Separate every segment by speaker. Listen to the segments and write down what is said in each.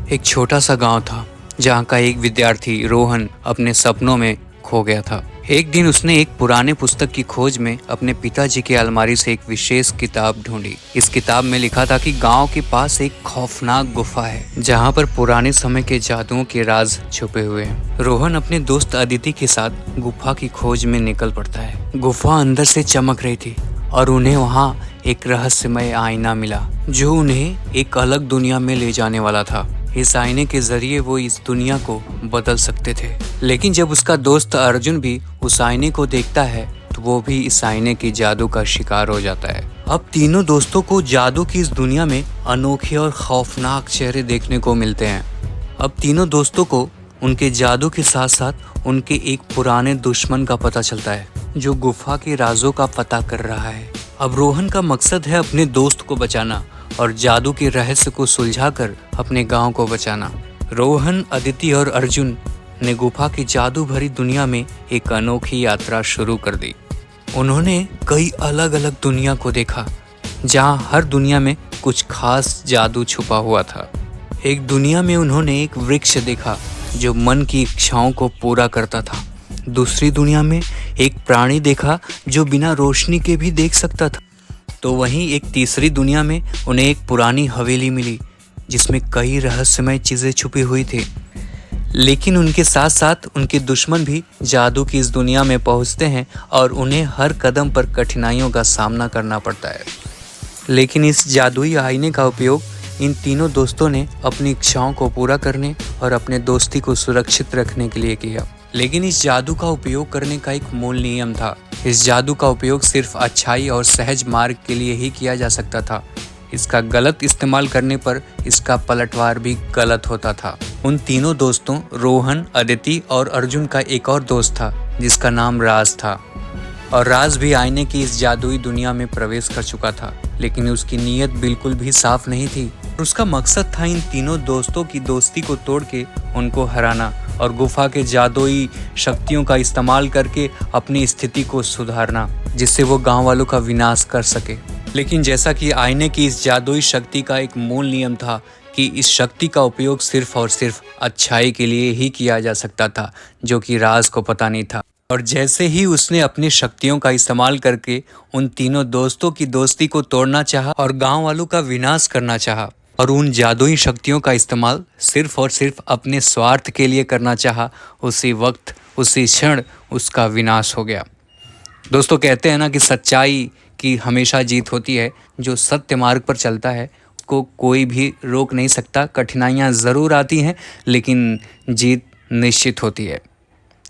Speaker 1: एक छोटा सा गांव था जहां का एक विद्यार्थी रोहन अपने सपनों में खो गया था। एक दिन उसने एक पुराने पुस्तक की खोज में अपने पिताजी की अलमारी से एक विशेष किताब ढूंढी। इस किताब में लिखा था कि गांव के पास एक खौफनाक गुफा है जहां पर पुराने समय के जादुओं के राज छुपे हुए हैं। रोहन अपने दोस्त अदिति के साथ गुफा की खोज में निकल पड़ता है। गुफा अंदर से चमक रही थी और उन्हें वहां एक रहस्यमय आईना मिला जो उन्हें एक अलग दुनिया में ले जाने वाला था। इस आईने के जरिए वो इस दुनिया को बदल सकते थे। लेकिन जब उसका दोस्त अर्जुन भी उस आईने को देखता है तो वो भी इस आईने की जादू का शिकार हो जाता है। अब तीनों दोस्तों को जादू की इस दुनिया में अनोखे और खौफनाक चेहरे देखने को मिलते हैं। अब तीनों दोस्तों को उनके जादू के साथ साथ उनके एक पुराने दुश्मन का पता चलता है जो गुफा के राजों का पता कर रहा है। अब रोहन का मकसद है अपने दोस्त को बचाना और जादू के रहस्य को सुलझाकर अपने गांव को बचाना। रोहन, अदिति और अर्जुन ने गुफा की जादू भरी दुनिया में एक अनोखी यात्रा शुरू कर दी। उन्होंने कई अलग अलग दुनिया को देखा जहां हर दुनिया में कुछ खास जादू छुपा हुआ था। एक दुनिया में उन्होंने एक वृक्ष देखा जो मन की इच्छाओं को पूरा करता था। दूसरी दुनिया में एक प्राणी देखा जो बिना रोशनी के भी देख सकता था। तो वहीं एक तीसरी दुनिया में उन्हें एक पुरानी हवेली मिली जिसमें कई रहस्यमय चीजें छुपी हुई थी। लेकिन उनके साथ साथ उनके दुश्मन भी जादू की इस दुनिया में पहुंचते हैं और उन्हें हर कदम पर कठिनाइयों का सामना करना पड़ता है। लेकिन इस जादुई आईने का उपयोग इन तीनों दोस्तों ने अपनी इच्छाओं को पूरा करने और अपने दोस्ती को सुरक्षित रखने के लिए किया। लेकिन इस जादू का उपयोग करने का एक मूल नियम था। इस जादू का उपयोग सिर्फ अच्छाई और सहज मार्ग के लिए ही किया जा सकता था। इसका गलत इस्तेमाल करने पर इसका पलटवार भी गलत होता था। उन तीनों दोस्तों रोहन, अदिति और अर्जुन का एक और दोस्त था जिसका नाम राज था। और राज भी आईने की इस जादुई दुनिया में प्रवेश कर चुका था, लेकिन उसकी नीयत बिल्कुल भी साफ नहीं थी। उसका मकसद था इन तीनों दोस्तों की दोस्ती को तोड़ के उनको हराना और गुफा के जादुई शक्तियों का इस्तेमाल करके अपनी स्थिति को सुधारना, जिससे वो गांव वालों का विनाश कर सके। लेकिन जैसा कि आईने की इस जादुई शक्ति का एक मूल नियम था कि इस शक्ति का उपयोग सिर्फ और सिर्फ अच्छाई के लिए ही किया जा सकता था, जो कि राज को पता नहीं था। और जैसे ही उसने अपनी शक्तियों का इस्तेमाल करके उन तीनों दोस्तों की दोस्ती को तोड़ना चाहा और गांव वालों का विनाश करना चाहा और उन जादुई शक्तियों का इस्तेमाल सिर्फ और सिर्फ अपने स्वार्थ के लिए करना चाहा, उसी वक्त उसी क्षण उसका विनाश हो गया। दोस्तों, कहते हैं ना कि सच्चाई की हमेशा जीत होती है। जो सत्य मार्ग पर चलता है उसको कोई भी रोक नहीं सकता। कठिनाइयाँ ज़रूर आती हैं लेकिन जीत निश्चित होती है।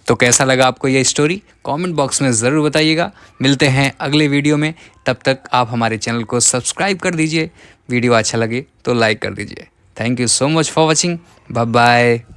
Speaker 1: तो कैसा लगा आपको ये स्टोरी? कमेंट बॉक्स में ज़रूर बताइएगा। मिलते हैं अगले वीडियो में। तब तक आप हमारे चैनल को सब्सक्राइब कर दीजिए। वीडियो अच्छा लगे तो लाइक कर दीजिए। Thank you so much for watching. Bye bye.